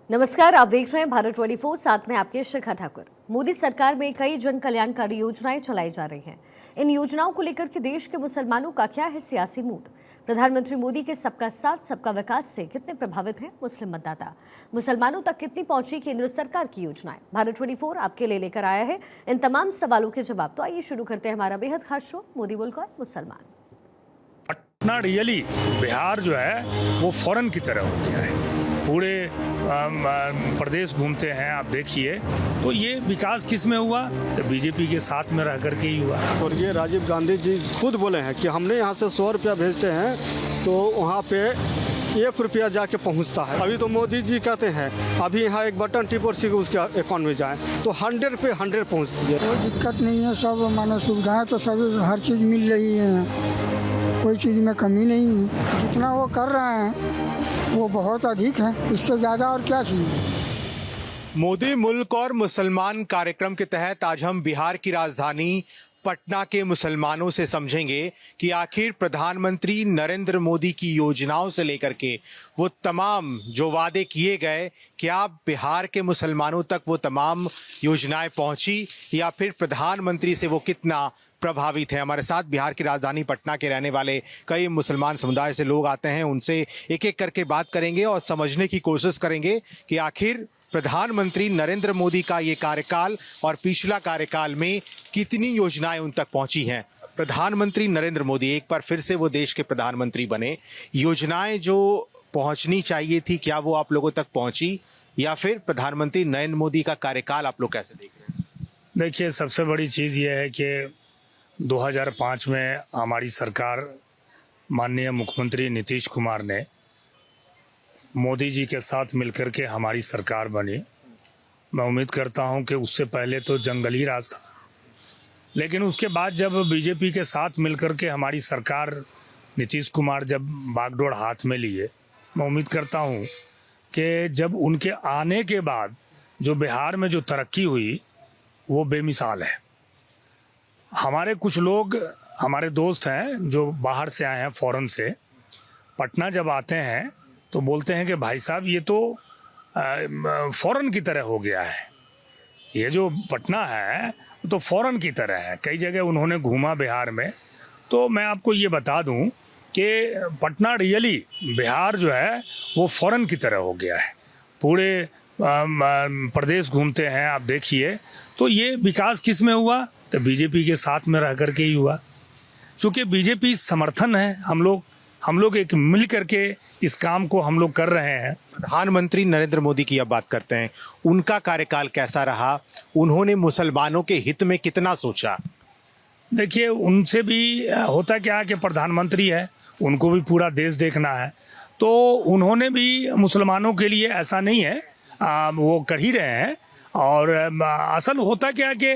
नमस्कार, आप देख रहे हैं भारत 24। साथ में आपके शिखा ठाकुर। मोदी सरकार में कई जन कल्याणकारी योजनाएं चलाई जा रही हैं। इन योजनाओं को लेकर के देश के मुसलमानों का क्या है सियासी मूड? प्रधानमंत्री मोदी के सबका साथ सबका विकास से कितने प्रभावित हैं मुस्लिम मतदाता? मुसलमानों तक कितनी पहुंची केंद्र सरकार की योजनाएं? भारत 24 आपके लिए लेकर आया है इन तमाम सवालों के जवाब। तो आइए शुरू करते हैं हमारा बेहद खास शो मोदी बोल कौन मुसलमान। पटना रियली बिहार जो है वो फॉरेन की तरह हो गया है। पूरे प्रदेश घूमते हैं, आप देखिए तो ये विकास किस में हुआ? तो बीजेपी के साथ में रह करके ही हुआ। स्वर्गीय राजीव गांधी जी खुद बोले हैं कि हमने यहाँ से 100 रुपया भेजते हैं तो वहाँ पे 1 रुपया जाके पहुँचता है। अभी तो मोदी जी कहते हैं अभी यहाँ एक बटन टिप और सीधे उसके अकाउंट में जाए तो 100 पे 100 पहुँचती है। कोई दिक्कत नहीं है, सब मानो सुविधाएं तो सब हर चीज़ मिल रही है, कोई चीज़ में कमी नहीं। जितना वो कर रहे हैं वो बहुत अधिक है, इससे ज़्यादा और क्या चाहिए। मोदी मुल्क और मुसलमान कार्यक्रम के तहत आज हम बिहार की राजधानी पटना के मुसलमानों से समझेंगे कि आखिर प्रधानमंत्री नरेंद्र मोदी की योजनाओं से लेकर के वो तमाम जो वादे किए गए, क्या बिहार के मुसलमानों तक वो तमाम योजनाएं पहुंची या फिर प्रधानमंत्री से वो कितना प्रभावित है। हमारे साथ बिहार की राजधानी पटना के रहने वाले कई मुसलमान समुदाय से लोग आते हैं, उनसे एक एक करके बात करेंगे और समझने की कोशिश करेंगे कि आखिर प्रधानमंत्री नरेंद्र मोदी का ये कार्यकाल और पिछला कार्यकाल में कितनी योजनाएं उन तक पहुंची हैं। प्रधानमंत्री नरेंद्र मोदी एक बार फिर से वो देश के प्रधानमंत्री बने, योजनाएं जो पहुंचनी चाहिए थी क्या वो आप लोगों तक पहुंची या फिर प्रधानमंत्री नरेंद्र मोदी का कार्यकाल आप लोग कैसे देख रहे हैं? देखिए, सबसे बड़ी चीज़ ये है कि 2005 में हमारी सरकार माननीय मुख्यमंत्री नीतीश कुमार ने मोदी जी के साथ मिलकर के हमारी सरकार बनी। मैं उम्मीद करता हूं कि उससे पहले तो जंगली राज था, लेकिन उसके बाद जब बीजेपी के साथ मिलकर के हमारी सरकार नीतीश कुमार जब बागडोर हाथ में लिए, मैं उम्मीद करता हूं कि जब उनके आने के बाद जो बिहार में जो तरक्की हुई वो बेमिसाल है। हमारे कुछ लोग, हमारे दोस्त हैं जो बाहर से आए हैं, फ़ॉरेन से, पटना जब आते हैं तो बोलते हैं कि भाई साहब ये तो फ़ॉरेन की तरह हो गया है, ये जो पटना है तो फ़ॉरेन की तरह है। कई जगह उन्होंने घूमा बिहार में, तो मैं आपको ये बता दूं कि पटना रियली बिहार जो है वो फ़ॉरेन की तरह हो गया है। पूरे प्रदेश घूमते हैं, आप देखिए तो ये विकास किस में हुआ? तो बीजेपी के साथ में रह करके ही हुआ। चूँकि बीजेपी समर्थन है, हम लोग एक मिल करके इस काम को हम लोग कर रहे हैं। प्रधानमंत्री नरेंद्र मोदी की अब बात करते हैं, उनका कार्यकाल कैसा रहा? उन्होंने मुसलमानों के हित में कितना सोचा? देखिए, उनसे भी होता क्या है कि प्रधानमंत्री है, उनको भी पूरा देश देखना है, तो उन्होंने भी मुसलमानों के लिए ऐसा नहीं है, वो कर ही रहे हैं। और असल होता क्या है कि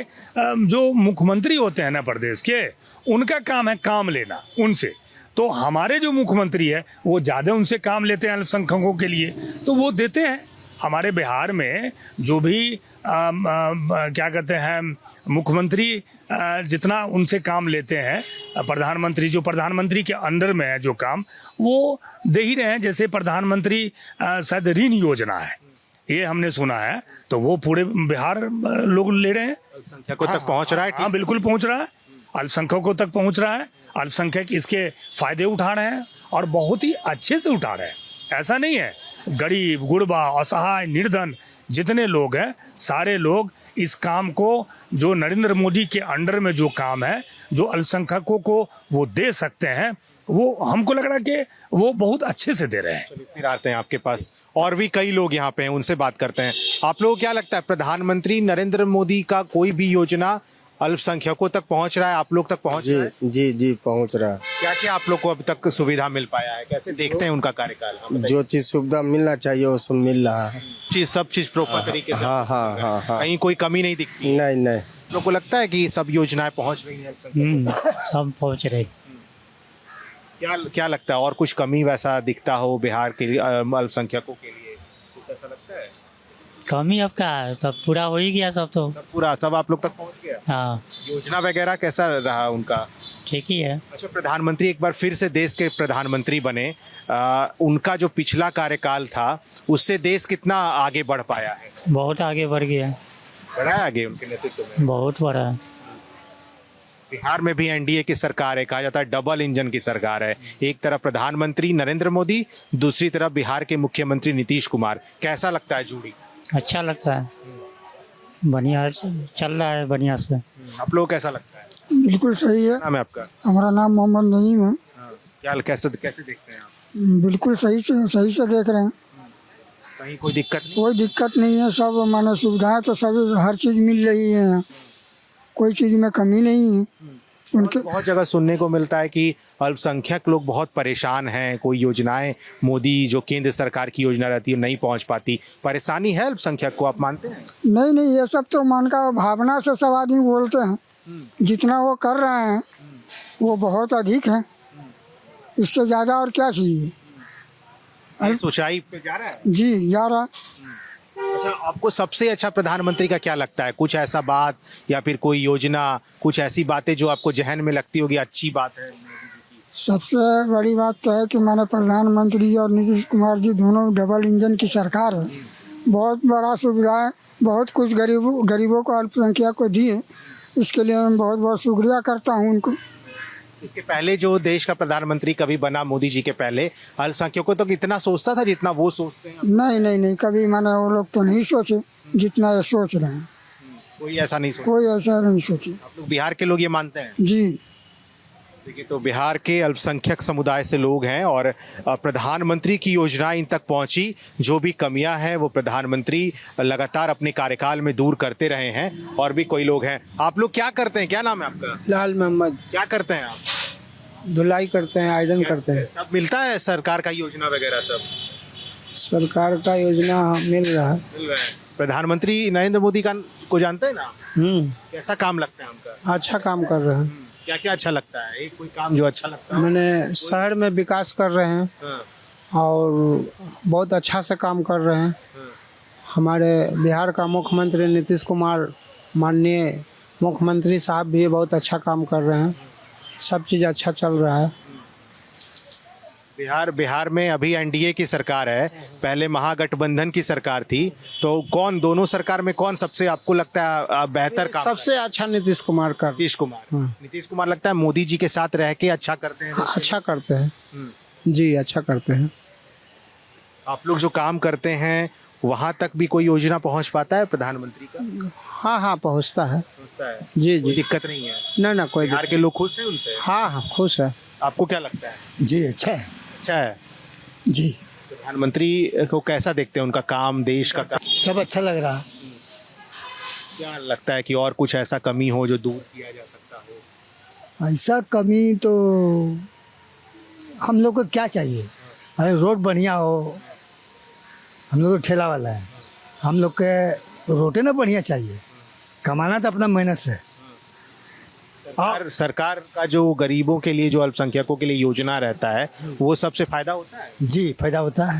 जो मुख्यमंत्री होते हैं ना प्रदेश के, उनका काम है काम लेना उनसे। तो हमारे जो मुख्यमंत्री है वो ज़्यादा उनसे काम लेते हैं अल्पसंख्यकों के लिए, तो वो देते हैं। हमारे बिहार में जो भी क्या कहते हैं मुख्यमंत्री जितना उनसे काम लेते हैं, प्रधानमंत्री के अंडर में है जो काम, वो दे ही रहे हैं। जैसे प्रधानमंत्री शायद ऋण योजना है, ये हमने सुना है, तो वो पूरे बिहार लोग ले रहे हैं। अल्पसंख्यकों तक पहुंच रहा है? हाँ, बिल्कुल पहुंच रहा है, अल्पसंख्यकों तक पहुंच रहा है। अल्पसंख्यक इसके फायदे उठा रहे हैं और बहुत ही अच्छे से उठा रहे हैं। ऐसा नहीं है, गरीब गुरबा असहाय निर्धन जितने लोग हैं, सारे लोग इस काम को, जो नरेंद्र मोदी के अंडर में जो काम है, जो अल्पसंख्यकों को वो दे सकते हैं, वो हमको लग रहा है कि वो बहुत अच्छे से दे रहे हैं। फिर आते हैं आपके पास, और भी कई लोग यहाँ पे हैं, उनसे बात करते हैं। आप लोगों को क्या लगता है, प्रधानमंत्री नरेंद्र मोदी का कोई भी योजना अल्पसंख्यकों तक पहुंच रहा है, आप लोग तक पहुंच रहा है? जी पहुंच रहा है। क्या क्या आप लोग को अब तक सुविधा मिल पाया है? कैसे देखते हैं उनका कार्यकाल? जो चीज सुविधा मिलना चाहिए वो सब मिल रहा है। सब चीज प्रॉपर तरीके से? हाँ। कहीं कोई कमी नहीं दिखती? नहीं। आप लोग को लगता है कि सब योजनाएं पहुंच रही हैं? सब पहुंच रही। क्या लगता है, और कुछ कमी वैसा दिखता हो बिहार के अल्पसंख्यकों के लिए? कुछ ऐसा लगता है? कमी अब क्या है, तब पूरा हो ही गया सब, तो पूरा सब आप लोग तक पहुंच गया? हाँ। योजना वगैरह कैसा रहा उनका? ठीक ही है। अच्छा, प्रधानमंत्री एक बार फिर से देश के प्रधानमंत्री बने, उनका जो पिछला कार्यकाल था उससे देश कितना आगे बढ़ पाया है? बहुत आगे बढ़ गया है, बढ़ा है आगे उनके नेतृत्व में? बहुत बड़ा है। बिहार में भी एनडीए की सरकार है, कहा जाता है डबल इंजन की सरकार है। एक तरफ प्रधानमंत्री नरेंद्र मोदी, दूसरी तरफ बिहार के मुख्यमंत्री नीतीश कुमार। कैसा लगता है जोड़ी? अच्छा लगता है, बढ़िया चल रहा है बढ़िया से। आप लोग कैसा लगता है? बिल्कुल सही है। नाम है आपका? हमारा नाम मोहम्मद नईम है। क्या कैसे कैसे देखते हैं आप? बिल्कुल सही से देख रहे हैं। कहीं कोई दिक्कत नहीं? कोई दिक्कत नहीं है, सब मानो सुविधाएं तो सब हर चीज़ मिल रही है, कोई चीज़ में कमी नहीं है उनके। बहुत जगह सुनने को मिलता है कि अल्पसंख्यक लोग बहुत परेशान हैं, कोई योजनाएं मोदी जो केंद्र सरकार की योजना रहती है नहीं पहुंच पाती। परेशानी है अल्पसंख्यक को, आप मानते हैं? नहीं, ये सब तो मन का भावना से सब आदमी बोलते हैं। जितना वो कर रहे हैं वो बहुत अधिक है, इससे ज़्यादा और क्या चाहिए। ऊंचाई पे जा रहा है जी, जा रहा। अच्छा, आपको सबसे अच्छा प्रधानमंत्री का क्या लगता है? कुछ ऐसा बात या फिर कोई योजना, कुछ ऐसी बातें जो आपको जहन में लगती होगी अच्छी बात है? सबसे बड़ी बात तो है कि माननीय प्रधानमंत्री और नीतीश कुमार जी दोनों डबल इंजन की सरकार है। बहुत बड़ा सुविधा है, बहुत कुछ गरीबों को, अल्पसंख्यक को दिए, इसके लिए मैं बहुत बहुत शुक्रिया करता हूँ उनको। इसके पहले जो देश का प्रधानमंत्री कभी बना, मोदी जी के पहले, अल्पसंख्यकों तो कितना सोचता था जितना वो सोचते हैं? नहीं, कभी माने वो लोग तो नहीं सोचे जितना ये सोच रहे हैं। कोई ऐसा नहीं सोचता? कोई ऐसा नहीं सोचे। आप लोग बिहार के लोग ये मानते हैं? जी। देखिए, तो बिहार के अल्पसंख्यक समुदाय से लोग हैं और प्रधानमंत्री की योजना इन तक पहुंची। जो भी कमियां हैं वो प्रधानमंत्री लगातार अपने कार्यकाल में दूर करते रहे हैं। और भी कोई लोग हैं। आप लोग क्या करते हैं? क्या नाम है आपका? लाल मोहम्मद। क्या करते हैं आप? धुलाई करते हैं, आयरन करते हैं। सब मिलता है सरकार का योजना वगैरह सब? सरकार का योजना मिल रहा है। मिल रहा है। प्रधानमंत्री नरेंद्र मोदी को जानते हैं ना? कैसा काम लगता है उनका? अच्छा काम कर रहे हैं। क्या क्या अच्छा लगता है? एक कोई काम जो अच्छा लगता है? मैंने शहर में विकास कर रहे हैं और बहुत अच्छा से काम कर रहे हैं। हमारे बिहार का मुख्यमंत्री नीतीश कुमार, माननीय मुख्यमंत्री साहब भी बहुत अच्छा काम कर रहे हैं। सब चीज़ अच्छा चल रहा है। बिहार में अभी एनडीए की सरकार है, पहले महागठबंधन की सरकार थी। तो दोनों सरकार में कौन सबसे आपको लगता है बेहतर काम? सबसे अच्छा नीतीश कुमार का। नीतीश कुमार लगता है मोदी जी के साथ रह के अच्छा करते हैं? अच्छा करते हैं जी, अच्छा करते हैं। आप लोग जो काम करते हैं वहाँ तक भी कोई योजना पहुँच पाता है प्रधानमंत्री का? हाँ, पहुँचता है जी। कोई दिक्कत नहीं है ना कोई बिहार के लोग खुश हैं उनसे? हाँ, खुश है। आपको क्या लगता है? जी, अच्छा है। अच्छा है जी। प्रधानमंत्री को कैसा देखते हैं, उनका काम, देश का काम? सब अच्छा लग रहा। क्या लगता है कि और कुछ ऐसा कमी हो जो दूर किया जा सकता हो? ऐसा कमी तो हम लोग को क्या चाहिए? अरे रोड बढ़िया हो। हम लोग तो ठेला वाला है, हम लोग के रोटे ना बढ़िया चाहिए। कमाना तो अपना मेहनत से। सरकार का जो गरीबों के लिए, जो अल्पसंख्यकों के लिए योजना रहता है, वो सबसे फायदा होता है? जी, फायदा होता है।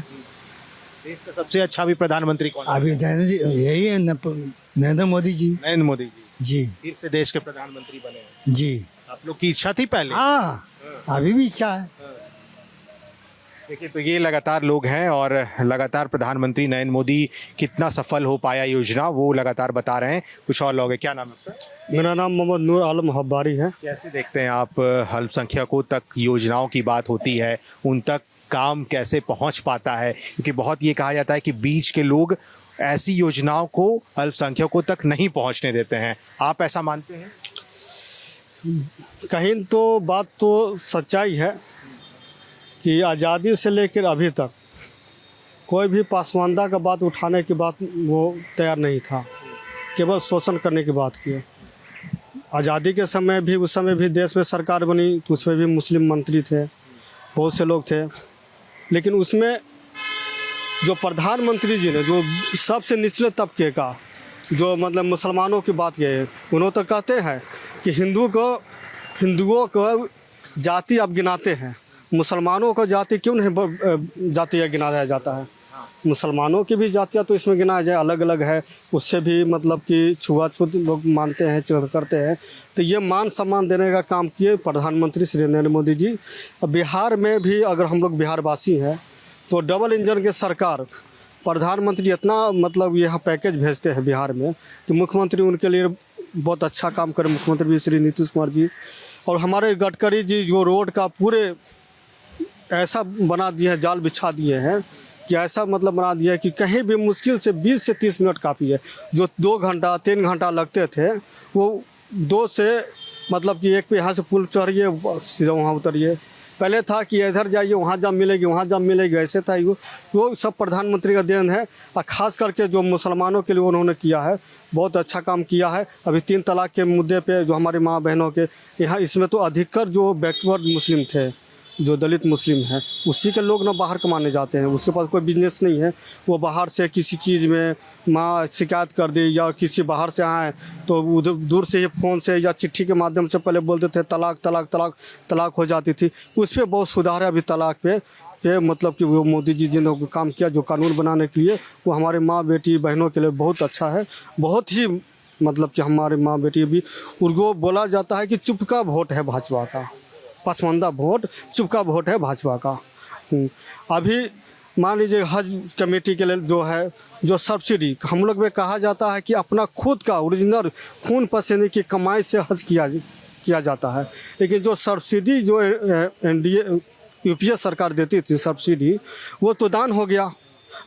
देश का सबसे अच्छा भी प्रधानमंत्री कौन है? अभी यही है नरेंद्र मोदी जी। नरेंद्र मोदी जी जी फिर से देश के प्रधानमंत्री बने हैं। जी। आप लोग की इच्छा थी पहले? हाँ, अभी भी इच्छा है। देखिए, तो ये लगातार लोग हैं और लगातार प्रधानमंत्री नरेंद्र मोदी कितना सफल हो पाया योजना, वो लगातार बता रहे हैं। कुछ और लोग हैं। क्या नाम है आपका? मेरा नाम मोहम्मद नूर आलम हब्बारी है। कैसे देखते हैं आप, अल्पसंख्यकों तक योजनाओं की बात होती है, उन तक काम कैसे पहुंच पाता है? क्योंकि बहुत ये कहा जाता है कि बीच के लोग ऐसी योजनाओं को अल्पसंख्यकों तक नहीं पहुंचने देते हैं। आप ऐसा मानते हैं? कहीं तो बात तो सच्चाई है कि आज़ादी से लेकर अभी तक कोई भी पासमानदा का बात उठाने की बात वो तैयार नहीं था, केवल शोषण करने की बात की। आज़ादी के समय भी, उस समय भी देश में सरकार बनी तो उसमें भी मुस्लिम मंत्री थे, बहुत से लोग थे। लेकिन उसमें जो प्रधानमंत्री जी ने जो सबसे निचले तबके का, जो मतलब मुसलमानों की बात किए, उन्होंने तो कहते हैं कि हिंदुओं को जाति आप गिनाते हैं, मुसलमानों को जाति क्यों नहीं जाति गिनाया जाता है? मुसलमानों की भी जातियाँ तो इसमें गिना जाए अलग अलग है, उससे भी मतलब कि छुआछूत लोग मानते हैं, करते हैं। तो ये मान सम्मान देने का काम किए प्रधानमंत्री श्री नरेंद्र मोदी जी। बिहार में भी अगर हम लोग बिहारवासी हैं तो डबल इंजन के सरकार, प्रधानमंत्री इतना मतलब यहाँ पैकेज भेजते हैं बिहार में कि मुख्यमंत्री उनके लिए बहुत अच्छा काम करें, मुख्यमंत्री श्री नीतीश कुमार जी। और हमारे गडकरी जी जो रोड का पूरे ऐसा बना दिए हैं, जाल बिछा दिए हैं कि ऐसा मतलब बना दिया है कि कहीं भी मुश्किल से 20 से 30 मिनट काफ़ी है। जो 2 घंटा 3 घंटा लगते थे वो 2 से मतलब कि एक पे यहाँ से पुल चढ़िए सीधा वहाँ उतरिए। पहले था कि इधर जाइए वहाँ जाम मिलेगी, वहाँ जाम मिलेगी, ऐसे था। वो सब प्रधानमंत्री का देन है। और ख़ास करके जो मुसलमानों के लिए उन्होंने किया है, बहुत अच्छा काम किया है। अभी 3 तलाक के मुद्दे पे जो हमारी माँ बहनों के यहाँ, इसमें तो अधिकतर जो बैकवर्ड मुस्लिम थे, जो दलित मुस्लिम हैं, उसी के लोग ना बाहर कमाने जाते हैं, उसके पास कोई बिजनेस नहीं है। वो बाहर से किसी चीज़ में माँ शिकायत कर दी या किसी बाहर से आए तो उधर दूर से ही फ़ोन से या चिट्ठी के माध्यम से पहले बोलते थे तलाक तलाक तलाक, तलाक हो जाती थी। उस पर बहुत सुधार है अभी तलाक पे मतलब कि वो मोदी जी जिन्होंने काम किया जो कानून बनाने के लिए, वो हमारे माँ बेटी बहनों के लिए बहुत अच्छा है। बहुत ही मतलब कि हमारे माँ बेटी भी, उनको बोला जाता है कि चुप का वोट है भाजपा का, पसमानदा वोट, चुपका वोट है भाजपा का। अभी मान लीजिए हज कमेटी के लिए जो है, जो सब्सिडी हम लोग में कहा जाता है कि अपना खुद का ओरिजिनल खून पसीने की कमाई से हज किया जाता है। लेकिन जो सब्सिडी जो एनडीए यूपीए सरकार देती थी सब्सिडी, वो तो दान हो गया।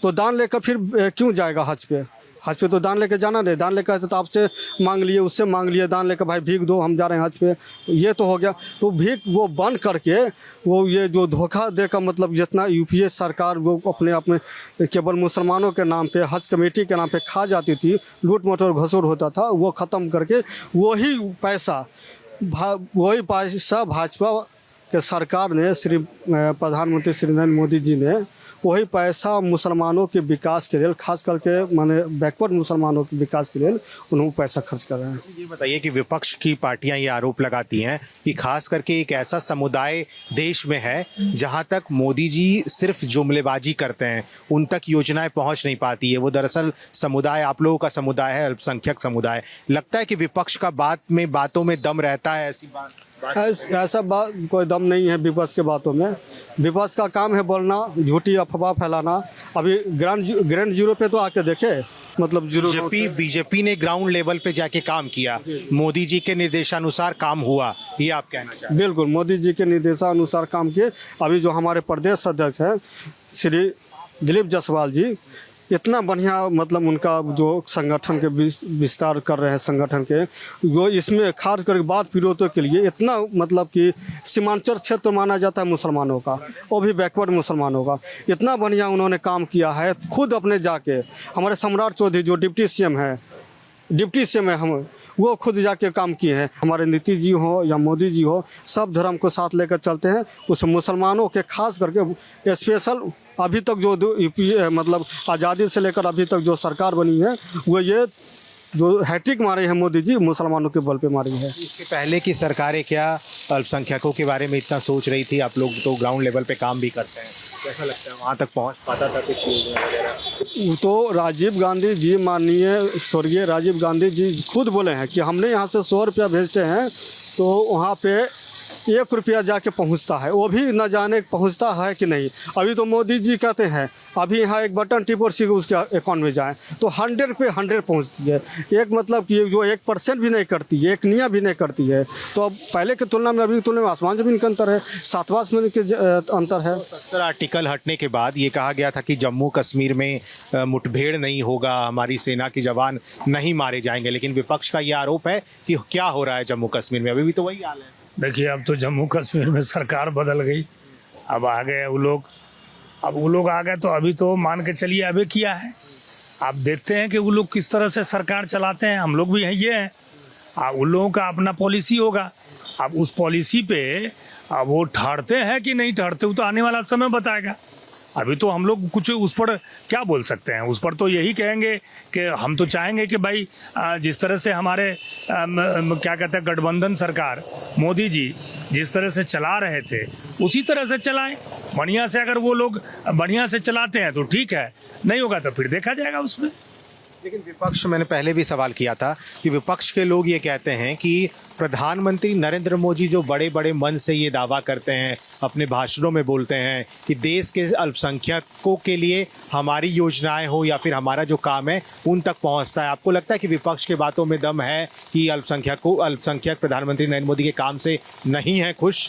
तो दान लेकर फिर क्यों जाएगा हज पे? हज पे तो दान लेके जाना नहीं। दान लेकर तो आपसे मांग लिए, उससे मांग लिए, दान लेकर भाई भीख दो, हम जा रहे हैं हज पे, तो ये तो हो गया। तो भीख वो बंद करके वो ये जो धोखा देकर मतलब जितना यूपीए सरकार वो अपने आप में केवल मुसलमानों के नाम पे, हज कमेटी के नाम पे खा जाती थी, लूट मटोर घसूर होता था, वो ख़त्म करके वही पैसा भाजपा के सरकार ने, श्री प्रधानमंत्री श्री नरेंद्र मोदी जी ने वही पैसा मुसलमानों के विकास के लिए, खास करके माने बैकवर्ड मुसलमानों के विकास के लिए उन्होंने पैसा खर्च कर रहे हैं। ये बताइए कि विपक्ष की पार्टियां ये आरोप लगाती हैं कि खास करके एक ऐसा समुदाय देश में है जहां तक मोदी जी सिर्फ जुमलेबाजी करते हैं, उन तक योजनाएं पहुंच नहीं पाती है। वो दरअसल समुदाय आप लोगों का समुदाय है, अल्पसंख्यक समुदाय। लगता है कि विपक्ष का बातों में दम रहता है, ऐसी बात? ऐसा बात कोई दम नहीं है विपक्ष के बातों में। विपक्ष का काम है बोलना, झूठी अफवाह फैलाना। अभी ग्राउंड जीरो पे तो आके देखे, मतलब जीरो। बीजेपी ने ग्राउंड लेवल पे जाके काम किया, मोदी जी के निर्देशानुसार काम हुआ, ये आप कहना चाहते हैं? बिल्कुल, मोदी जी के निर्देशानुसार काम किए। अभी जो हमारे प्रदेश अध्यक्ष हैं श्री दिलीप जायसवाल जी, इतना बढ़िया मतलब उनका जो संगठन के विस्तार कर रहे हैं, संगठन के वो इसमें खास करके बात विरोधों के लिए इतना मतलब कि सीमांचल क्षेत्र माना जाता है मुसलमानों का, वो भी बैकवर्ड मुसलमानों का, इतना बढ़िया उन्होंने काम किया है। खुद अपने जाके हमारे सम्राट चौधरी जो डिप्टी सीएम है, हम वो खुद जाके काम किए हैं। हमारे नीतीश जी हो या मोदी जी हो, सब धर्म को साथ लेकर चलते हैं। उस मुसलमानों के खास करके स्पेशल अभी तक जो यूपीए मतलब आज़ादी से लेकर अभी तक जो सरकार बनी है, वो ये जो हैट्रिक मारे हैं मोदी जी, मुसलमानों के बल पे मारी है। इसके पहले की सरकारें क्या अल्पसंख्यकों के बारे में इतना सोच रही थी? आप लोग तो ग्राउंड लेवल पे काम भी करते हैं, कैसा लगता है वहाँ तक पहुँच पाता था कुछ योजना वगैरह? तो राजीव गांधी जी, माननीय स्वर्गीय राजीव गांधी जी खुद बोले हैं कि हमने यहाँ से 100 रुपया भेजते हैं तो वहाँ पे 1 रुपया जाके पहुंचता है, वो भी न जाने पहुंचता है कि नहीं। अभी तो मोदी जी कहते हैं अभी यहाँ एक बटन टिप और सीधे उसके अकाउंट में जाए तो 100 पे 100 पहुंचती है। एक मतलब कि जो 1% भी नहीं करती है, 1 निया भी नहीं करती है। तो अब पहले की तुलना में अभी की तुलना में आसमान ज़मीन का अंतर है, 7वां आसमान के अंतर है। 70 आर्टिकल हटने के बाद ये कहा गया था कि जम्मू कश्मीर में मुठभेड़ नहीं होगा, हमारी सेना के जवान नहीं मारे जाएंगे, लेकिन विपक्ष का ये आरोप है कि क्या हो रहा है जम्मू कश्मीर में, अभी भी तो वही हाल है। देखिए, अब तो जम्मू कश्मीर में सरकार बदल गई, अब आ गए वो लोग। अब वो लोग आ गए तो अभी तो मान के चलिए अभी किया है। आप देखते हैं कि वो लोग किस तरह से सरकार चलाते हैं, हम लोग भी ये हैं। अब उन लोगों का अपना पॉलिसी होगा, अब उस पॉलिसी पे अब वो ठहरते हैं कि नहीं ठहरते, वो तो आने वाला समय बताएगा। अभी तो हम लोग कुछ उस पर क्या बोल सकते हैं? उस पर तो यही कहेंगे कि हम तो चाहेंगे कि भाई जिस तरह से हमारे क्या कहते हैं गठबंधन सरकार, मोदी जी जिस तरह से चला रहे थे उसी तरह से चलाएं। बढ़िया से अगर वो लोग बढ़िया से चलाते हैं तो ठीक है, नहीं होगा तो फिर देखा जाएगा उसमें। लेकिन विपक्ष, मैंने पहले भी सवाल किया था कि विपक्ष के लोग ये कहते हैं कि प्रधानमंत्री नरेंद्र मोदी जो बड़े बड़े मन से ये दावा करते हैं, अपने भाषणों में बोलते हैं कि देश के अल्पसंख्यकों के लिए हमारी योजनाएं हो या फिर हमारा जो काम है उन तक पहुंचता है। आपको लगता है कि विपक्ष के बातों में दम है कि अल्पसंख्यक प्रधानमंत्री नरेंद्र मोदी के काम से नहीं है खुश?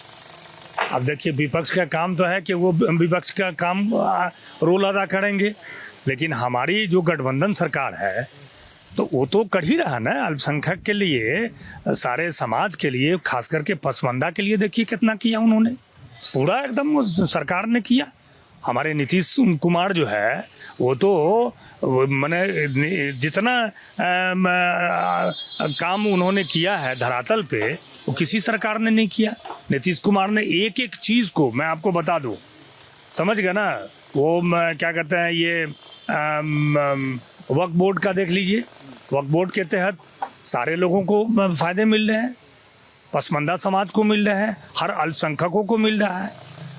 अब देखिए, विपक्ष का काम तो है कि वो विपक्ष का काम रोल अदा करेंगे, लेकिन हमारी जो गठबंधन सरकार है तो वो तो कर ही रहा ना अल्पसंख्यक के लिए, सारे समाज के लिए, खास करके पसमानदा के लिए। देखिए कितना किया उन्होंने, पूरा एकदम सरकार ने किया। हमारे नीतीश कुमार जो है वो तो मैंने जितना काम उन्होंने किया है धरातल पे वो किसी सरकार ने नहीं किया। नीतीश कुमार ने एक एक चीज़ को, मैं आपको बता दूं, समझ गए ना, वो क्या कहते हैं ये वक्फ बोर्ड का देख लीजिए। वक्फ बोर्ड के तहत सारे लोगों को फ़ायदे मिल रहे हैं, पसमानदा समाज को मिल रहे हैं, हर अल्पसंख्यकों को मिल रहा है।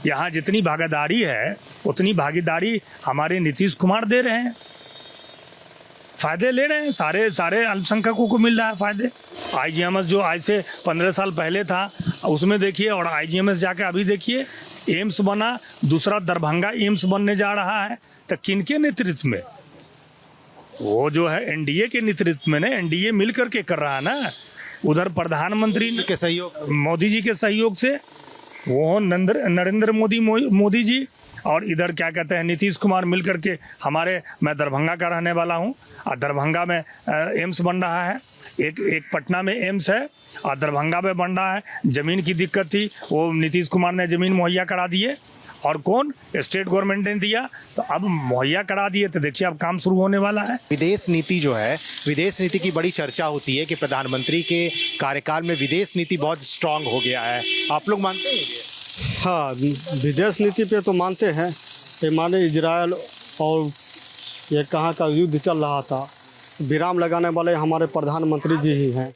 यहाँ जितनी भागीदारी है उतनी भागीदारी हमारे नीतीश कुमार दे रहे हैं, फ़ायदे ले रहे हैं, सारे अल्पसंख्यकों को मिल रहा है फ़ायदे। IGMS जो आज से 15 साल पहले था उसमें देखिए, और IGMS जाके अभी देखिए एम्स बना, दूसरा दरभंगा एम्स बनने जा रहा है। तो किनके नेतृत्व में? वो जो है NDA के नेतृत्व में ना, NDA मिल करके कर रहा है ना। उधर प्रधानमंत्री के सहयोग, मोदी जी के सहयोग से, वो नरेंद्र मोदी जी, और इधर क्या कहते हैं नीतीश कुमार मिल करके हमारे, मैं दरभंगा का रहने वाला हूँ और दरभंगा में एम्स बन रहा है, एक पटना में एम्स है और दरभंगा में बन रहा है। ज़मीन की दिक्कत थी, वो नीतीश कुमार ने ज़मीन मुहैया करा दिए, और कौन? स्टेट गवर्नमेंट ने दिया, तो अब मुहैया करा दिए। तो देखिए अब काम शुरू होने वाला है। विदेश नीति जो है, विदेश नीति की बड़ी चर्चा होती है कि प्रधानमंत्री के कार्यकाल में विदेश नीति बहुत स्ट्रांग हो गया है, आप लोग मानते हैं ये? हाँ, विदेश नीति पे तो मानते हैं। ये माने इजराइल और ये कहाँ का युद्ध चल रहा था, विराम लगाने वाले हमारे प्रधानमंत्री जी ही हैं।